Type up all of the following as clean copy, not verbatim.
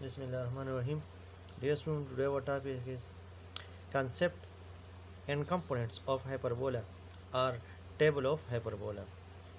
Bismillahirrahmanirrahim. Dear student, today our topic is concept and components of hyperbola or table of hyperbola.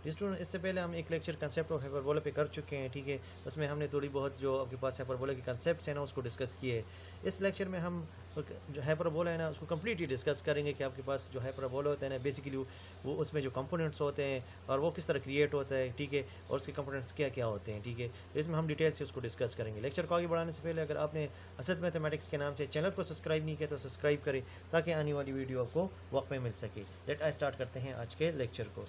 Student इससे पहले हम एक lecture concept of hyperbola पे कर चुके हैं, ठीक है। उसमें हमने थोड़ी बहुत जो आपके पास हाइपरबोला के कंसेप्ट्स हैं ना उसको डिस्कस किए। इस लेक्चर में हम जो हाइपरबोला है ना उसको कम्प्लीटली डिस्कस करेंगे कि आपके पास जो हाइपरबोला होता है ना बेसिकली वो उसमें जो कंपोनेंट्स होते हैं और वो किस तरह क्रिएट होता है, ठीक है, और उसके कंपोनेंट्स क्या क्या होते हैं, ठीक है। इसमें हम डिटेल से उसको डिस्कस करेंगे। लेक्चर को आगे बढ़ाने से पहले अगर आपने असद मैथमेटिक्स के नाम से चैनल को सब्सक्राइब नहीं किया तो सब्सक्राइब करें ताकि आने वाली वीडियो आपको वक्त में मिल सके। लेट आई स्टार्ट करते हैं आज के लेक्चर को।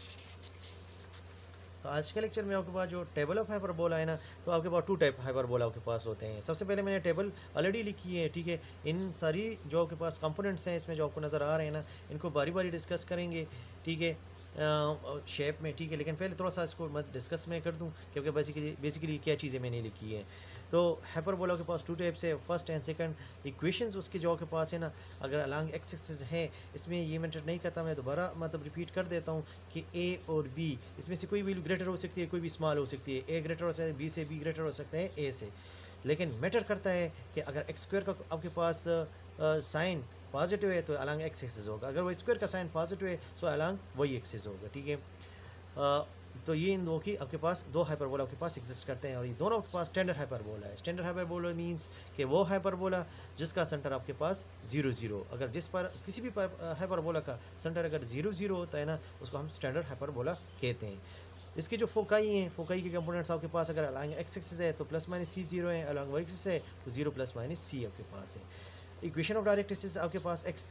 तो आज के लेक्चर में आपके पास जो टेबल ऑफ हाइपरबोला है ना, तो आपके पास टू टाइप हाइपरबोला आपके पास होते हैं। सबसे पहले मैंने टेबल ऑलरेडी लिखी है, ठीक है। इन सारी जो आपके पास कंपोनेंट्स हैं इसमें जो आपको नज़र आ रहे हैं ना, इनको बारी बारी डिस्कस करेंगे, ठीक है, शेप में, ठीक है। लेकिन पहले थोड़ा सा इसको मैं डिस्कस में कर दूं क्योंकि बेसिकली क्या चीज़ें मैंने लिखी है। तो हाइपरबोला के पास टू टाइप्स है, फर्स्ट एंड सेकंड इक्वेशंस उसके जो आपके पास है ना, अगर अलॉन्ग एक्स एक्सिस है, इसमें ये मेंशन नहीं करता, मैं दोबारा मतलब रिपीट कर देता हूँ कि ए और बी इसमें से कोई वैल्यू ग्रेटर हो सकती है, कोई भी स्मॉल हो सकती है। ए ग्रेटर हो सकता है बी से, बी ग्रेटर हो सकता है ए से। लेकिन मैटर करता है कि अगर एक्स स्क्वायर का आपके पास साइन पॉजिटिव है तो अलॉन्ग एक्स एक्सिस होगा, अगर वो स्क्वायर का साइन पॉजिटिव है तो अलॉन्ग वाई एक्सिस होगा, ठीक है। तो ये इन दो की आपके पास दो हाइपरबोला आपके पास एग्जिस्ट करते हैं और ये दोनों आपके पास स्टैंडर्ड हाइपरबोला है। स्टैंडर्ड हाइपरबोला मींस कि वो हाइपरबोला जिसका सेंटर आपके पास 0 0, अगर जिस पर किसी भी हाइपरबोला का सेंटर अगर 0 0 होता है ना उसको हम स्टैंडर्ड हाइपरबोला कहते हैं। इसकी जो फोकाई हैं, फोकाई के कंपोनेंट्स आपके पास अगर अलॉन्ग एक्स एक्सिस है तो प्लस माइनस सी 0 है, अलॉन्ग वाई एक्सिस है तो 0 प्लस माइनस सी आपके पास है। इक्वेशन ऑफ डायरेक्ट्रिक्स आपके पास एक्स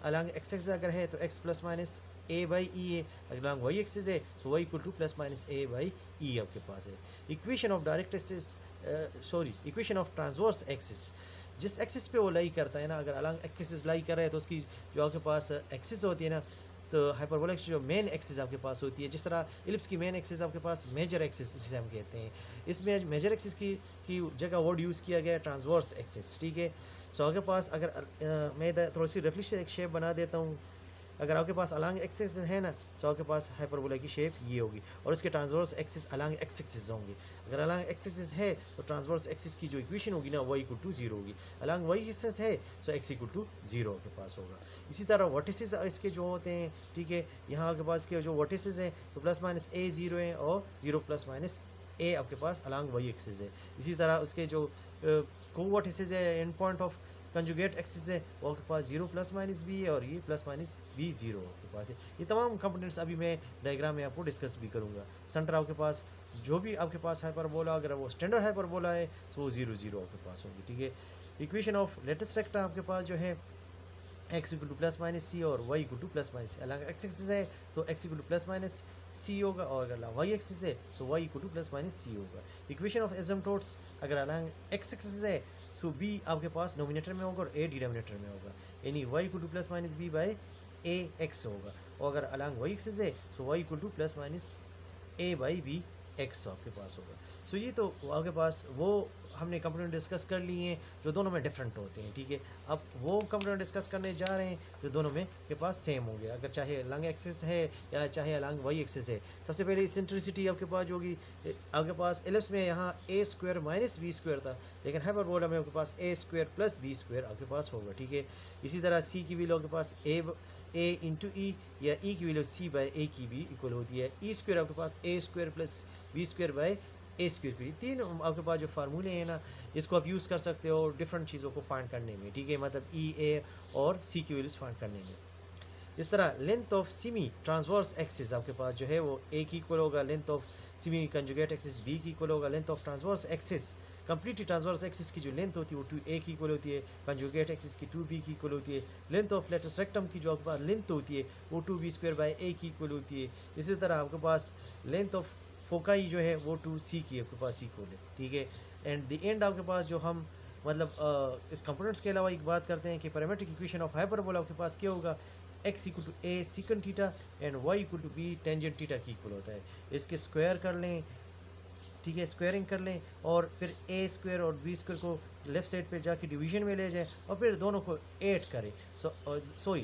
अलॉन्ग एक्स एक्सिस अगर है तो x plus minus a by e है, अलॉन्ग वाई एक्सिस है तो y equal to plus minus a by e आपके पास है। Equation of directrix equation of transverse axis, जिस एक्सिस पे वो लाई करता है ना, अगर अलॉन्ग एक्सिस लाई कर रहा है तो उसकी जो आपके पास एक्सिस होती है ना, तो हाइपरबोला की जो मेन एक्सिस आपके पास होती है, जिस तरह इलिप्स की मेन एक्सिस आपके पास मेजर एक्सिस जिसे हम कहते हैं, इसमें मेजर एक्सिस की जगह वर्ड यूज़ किया गया है ट्रांसवर्स एक्सिस, ठीक है। सो आपके पास अगर मैं थोड़ी सी रफली एक शेप बना देता हूँ, अगर आपके पास अलॉन्ग एक्सिस है ना तो आपके पास हाइपरबोला की शेप ये होगी और इसके transverse axis along x axis होंगे। अगर अलॉन्ग एक्सिस है तो ट्रांसवर्स एक्सिस की जो इक्वेशन होगी ना वाई इक्वल टू 0 होगी, अलॉन्ग वाई एक्सिस है तो एक्स इक्वल टू 0 आपके पास होगा। इसी तरह वर्टिसेस इसके जो होते हैं, ठीक है, यहाँ आपके पास के जो वर्टिसेस हैं तो प्लस माइनस ए 0 है और 0 प्लस माइनस ए आपके पास अलॉन्ग वाई एक्सिस है। इसी तरह उसके जो को वर्टिसेस है and point of conjugate axis है वो आपके पास 0 प्लस माइनस बी है और ये प्लस माइनस बी 0 आपके पास है। ये तमाम कंपोनेंट्स अभी मैं डायग्राम में आपको डिस्कस भी करूँगा। सेंटर आपके पास जो भी आपके पास हाइपरबोला अगर वो स्टैंडर्ड हाइपरबोला है तो वो 0 0 आपके पास होगी, ठीक है। इक्वेशन ऑफ लेटेस्ट रेक्टा आपके पास जो है x equal to plus minus c और y equal to plus minus c. Along x axis है तो x equal to plus minus c होगा और अगर वाई एक्सिस है तो y equal to plus minus c होगा। इक्वेशन ऑफ एसिम्पटोट्स अगर अलग एक्स एक्सिस है सो बी आपके पास नोमिनेटर में होगा और ए डिनोमिनेटर में होगा, यानी y equal to plus minus b by a x होगा। और अगर अलग वाई एक्सिस है तो y equal to plus minus a by b x आपके पास होगा। सो ये तो आपके पास वो हमने कंपोनेंट डिस्कस कर लिए हैं जो दोनों में डिफरेंट होते हैं, ठीक है। अब वो कंपोनेंट डिस्कस करने जा रहे हैं जो दोनों में के पास सेम होंगे, अगर चाहे अलॉन्ग एक्सिस है या चाहे अलॉन्ग वाई एक्सिस है। सबसे पहले इसेंट्रिसिटी आपके पास जो होगी, आपके पास एलिप्स में यहाँ ए स्क्वायर माइनस बी स्क्वायर था, लेकिन हाइपरबोला में आपके पास a square plus b square आपके पास होगा, ठीक है। इसी तरह सी की वैल्यू आपके पास ए इंटू ई या ई की वैल्यू सी बाई ए की भी इक्वल होती है। ई स्क्वायर आपके पास a square plus b square by a square की, तीन आपके पास जो फार्मूले हैं ना इसको आप यूज़ कर सकते हो डिफरेंट चीज़ों को फाइंड करने में, ठीक है, मतलब ई ए और सी की वैल्यूज फाइंड करने में। इस तरह length of semi transverse axis आपके पास जो है वो ए की इक्वल होगा, length of semi conjugate axis b की इक्वल होगा, length of transverse axis completely transverse axis की जो लेंथ होती है वो 2a की इक्वल होती है, कंजुगेट एक्सिस की 2b की इक्वल होती है। लेंथ ऑफ लेटेस्ट रेक्टम की जो आपके पास लेंथ होती है वो 2b स्क्वायर बाई a की इक्वल होती है। इसी तरह आपके पास लेंथ ऑफ फोकाई जो है वो 2c की आपके पास इक्वल है, ठीक है। एंड द एंड आपके पास जो हम मतलब इस कंपोनेंट्स के अलावा एक बात करते हैं कि पैरामेट्रिक इक्वेशन ऑफ हाइपरबोला आपके पास क्या होगा, x equal to a sec theta and y equal to b tangent theta की इक्वल होता है। इसके स्क्वायर कर लें, ठीक है, स्क्वायरिंग कर लें और फिर ए स्क्वायर और बी स्क्वायर को लेफ्ट साइड पे जाके डिवीजन में ले जाए और फिर दोनों को ऐड करें,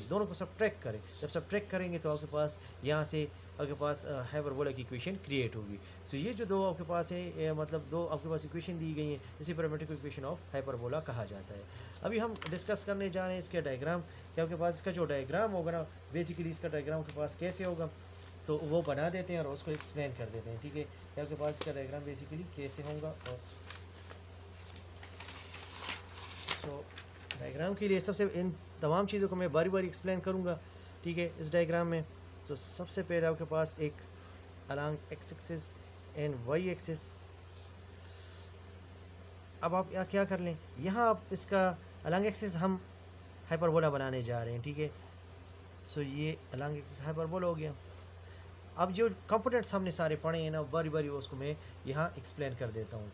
दोनों को सब्ट्रैक्ट करें। जब सब्ट्रैक्ट करेंगे तो आपके पास यहाँ से आपके पास हाइपरबोला की इक्वेशन क्रिएट होगी। सो ये जो दो आपके पास है मतलब दो आपके पास इक्वेशन दी गई हैं, इसी पैरामीट्रिक इक्वेशन ऑफ हाइपरबोला कहा जाता है। अभी हम डिस्कस करने जा रहे हैं इसके डायग्राम कि आपके पास इसका जो डायग्राम होगा ना, बेसिकली इसका डायग्राम आपके पास कैसे होगा तो वो बना देते हैं और उसको एक्सप्लेन कर देते हैं, ठीक है, कि आपके पास इसका डायग्राम बेसिकली कैसे होगा। और सो डायग्राम के लिए सबसे इन तमाम चीज़ों को मैं बारी बारी एक्सप्लेन करूँगा, ठीक है, इस डायग्राम में। तो सबसे पहले आपके पास एक along x axis and y axis. अब आप यहाँ क्या कर लें, यहाँ आप इसका अलॉन्ग एक्सिस हम हाइपरबोला बनाने जा रहे हैं, ठीक है। सो ये अलॉन्ग एक्सिस हाइपरबोला हो गया। अब जो कंपोनेंट्स हमने सारे पढ़े हैं ना, बारी बारी उसको मैं यहाँ एक्सप्लेन कर देता हूँ।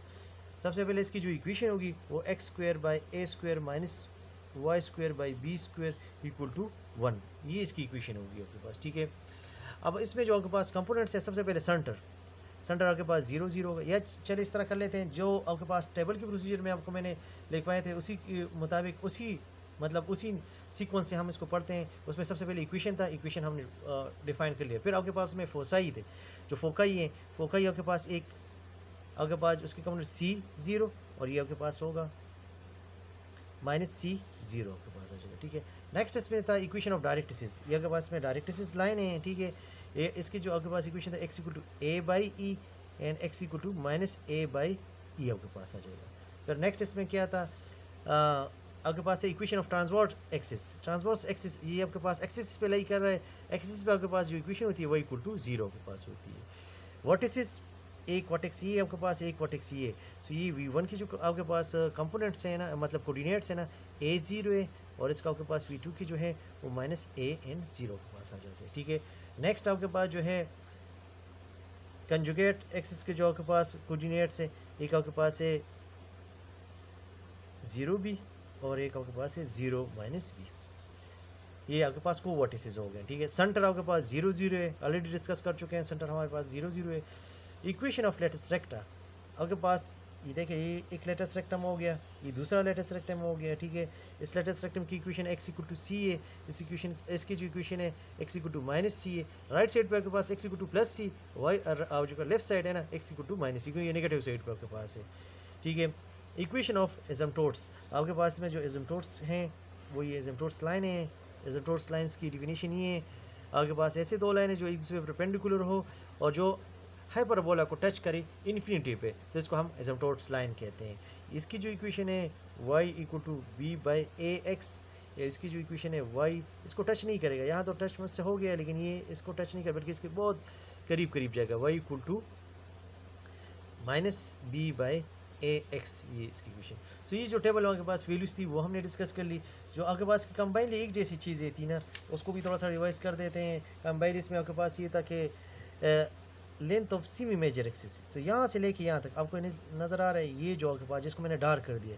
सबसे पहले इसकी जो इक्वेशन होगी वो x square by a square minus y square by b square equal to 1, ये इसकी इक्वेशन होगी आपके पास, ठीक है। अब इसमें जो आपके पास कंपोनेंट्स है, सबसे पहले सेंटर आपके पास 0 0 होगा, या चलिए इस तरह कर लेते हैं, जो आपके पास टेबल के प्रोसीजर में आपको मैंने लिख पाए थे उसी के मुताबिक उसी सीक्वेंस से हम इसको पढ़ते हैं। उसमें सबसे पहले इक्वेशन था, इक्वेशन हमने डिफाइन कर लिया। फिर आपके पास में फोसाई थे, जो फोकाई है, फोकाई आपके पास एक आपके पास उसके कंपोनेंट C0 और ये आपके पास होगा -C0 आपके पास आ जाएगा, ठीक है। नेक्स्ट इसमें था इक्वेशन ऑफ डायरेक्ट्रिसिस, ये आपके पास में डायरेक्ट्रिसिस लाइन है, ठीक है। ये इसकी जो आपके पास इक्वेशन था x equal to a by e and x equal to minus a by e आपके पास आ जाएगा। फिर नेक्स्ट इसमें क्या था, आपके पास था इक्वेशन ऑफ ट्रांसवर्स एक्सिस, ये आपके पास एक्सिस पे लाई कर रहा है, एक्सिस पे आपके पास जो इक्वेशन होती है वो इक्वल टू 0 आपके पास होती है। वर्टिसिस एक वर्टेक्स ये आपके पास, एक वर्टेक्स ये। तो ये V1 की जो आपके पास कंपोनेंट्स हैं ना, मतलब कोऑर्डिनेट्स है ना, A0 है, और इसका आपके पास V2 की जो है वो माइनस A एंड 0 के पास आ जाते हैं, ठीक है। नेक्स्ट आपके पास जो है कंजुगेट एक्सिस के जो आपके पास कोऑर्डिनेट्स है, एक आपके पास है 0B और एक आपके पास है 0 माइनस B, ये आपके पास को वर्टिसेस हो गए, ठीक है। सेंटर आपके पास 0 0 है, ऑलरेडी डिस्कस कर चुके हैं, सेंटर हमारे पास 0 0 है। इक्वेशन ऑफ लेटेस्ट रेक्टा आपके पास, ये देखिए, ये एक लेटेस्ट रेक्टम हो गया, ये दूसरा लेटेस्ट रेक्टम हो गया, ठीक है। इस लेटेस्ट रेक्टम की इक्वेशन x इक्वल टू सी है, इस इक्वेशन इसकी जो इक्वेशन है x इक्वल टू माइनस सी है। राइट साइड पे आपके पास x equal to plus C, Y जो लेफ्ट साइड है ना x इक्वल टू माइनस सी, क्योंकि ये नेगेटिव साइड पे आपके पास है, ठीक है। इक्वेशन ऑफ एसिम्पटोट्स आपके पास में जो एसिम्पटोट्स हैं वो ये एसिम्पटोट्स लाइन है। एसिम्पटोट्स लाइन्स की डिफिनीशन ये है, आपके पास ऐसे दो लाइनें जो एक दूसरे पर परपेंडिकुलर हो और जो हाइपरबोला को टच करे इन्फिनिटी पे, तो इसको हम एसिम्पटोट्स लाइन कहते हैं। इसकी जो इक्वेशन है y equal to b by a x, या इसकी जो इक्वेशन है y इसको टच नहीं करेगा, यहाँ तो टच मुझसे हो गया, लेकिन ये इसको टच नहीं कर बल्कि इसके बहुत करीब करीब जाएगा, y equal to minus b by a x, ये इसकी इक्वेशन। तो ये जो टेबल आपके पास वैल्यूज थी वो हमने डिस्कस कर ली। जो आपके पास कंबाइंड एक जैसी चीज़ें थी ना, उसको भी थोड़ा सा रिवाइज कर देते हैं। कंबाइंड इसमें आपके पास ये था कि length of semi major axis, तो यहाँ से लेके यहाँ तक आपको नज़र आ रहा है, ये जो आपके पास जिसको मैंने डार्क कर दिया,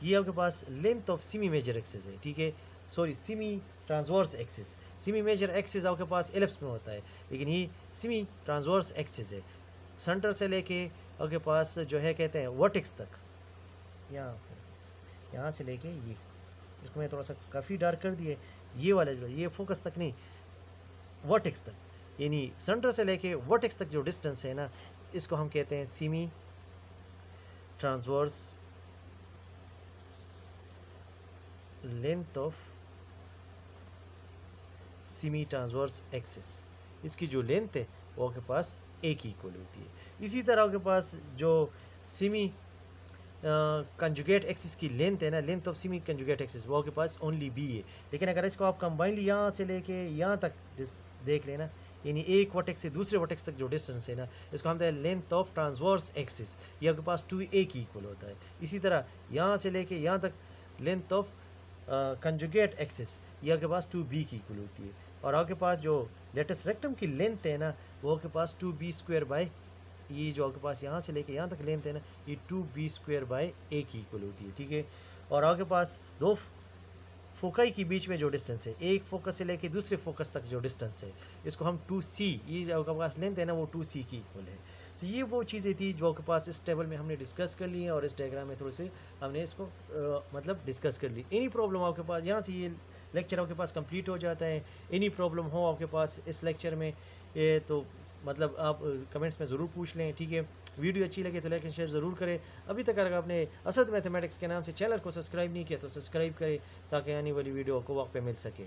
ये आपके पास length of semi major axis है, ठीक है। Sorry, semi transverse axis, semi major axis आपके पास एलिप्स में होता है, लेकिन ये सेमी ट्रांसवर्स एक्सिस है। सेंटर से लेके आपके पास जो है कहते हैं वर्टेक्स तक, यहाँ से लेके ये, इसको मैं थोड़ा सा काफ़ी डार्क कर दिए, ये वाला जो ये फोकस तक नहीं, वर्टेक्स तक, यानी सेंटर से लेके वर्टेक्स तक जो डिस्टेंस है ना, इसको हम कहते हैं semi transverse length of semi transverse axis. इसकी जो लेंथ है वो आपके पास ए की इक्वल होती है। इसी तरह आपके पास जो सेमी कंजुगेट एक्सिस की लेंथ है ना, length of semi conjugate axis, वो आपके पास ओनली बी है। लेकिन अगर इसको आप कंबाइनली यहाँ से लेके यहाँ तक देख लेना, यानी एक वर्टेक्स से दूसरे वर्टेक्स तक जो डिस्टेंस है ना, इसको हम कहते हैं लेंथ ऑफ ट्रांसवर्स एक्सिस, ये आपके पास 2a की इक्वल होता है। इसी तरह यहाँ से लेके यहाँ तक लेंथ ऑफ कंजुगेट एक्सिस, ये आपके पास 2b की इक्वल होती है। और आपके पास जो लेटेस्ट रेक्टम की लेंथ है ना, वो आपके पास 2b स्क्वायर बाई, ये जो आपके पास यहाँ से लेके यहाँ तक लेंथ है ना, ये 2b स्क्वायर बाई a की इक्वल होती है, ठीक है। और आपके पास दो फोकाई के बीच में जो डिस्टेंस है, एक फोकस से लेके दूसरे फोकस तक जो डिस्टेंस है, इसको हम 2c, ये जो आपके पास लेंथ है ना, वो 2c की इक्वल है। तो ये वो चीज़ें थी जो आपके पास इस टेबल में हमने डिस्कस कर ली हैं, और इस डायग्राम में थोड़े से हमने इसको मतलब डिस्कस कर ली। एनी प्रॉब्लम आपके पास, यहाँ से ये लेक्चर आपके पास कंप्लीट हो जाता है। एनी प्रॉब्लम हो आपके पास इस लेक्चर में, ये तो मतलब आप कमेंट्स में ज़रूर पूछ लें, ठीक है। वीडियो अच्छी लगे तो लाइक एंड शेयर ज़रूर करें। अभी तक अगर आपने असद मैथमेटिक्स के नाम से चैनल को सब्सक्राइब नहीं किया तो सब्सक्राइब करें, ताकि आने वाली वीडियो आपको वक्त पे मिल सके।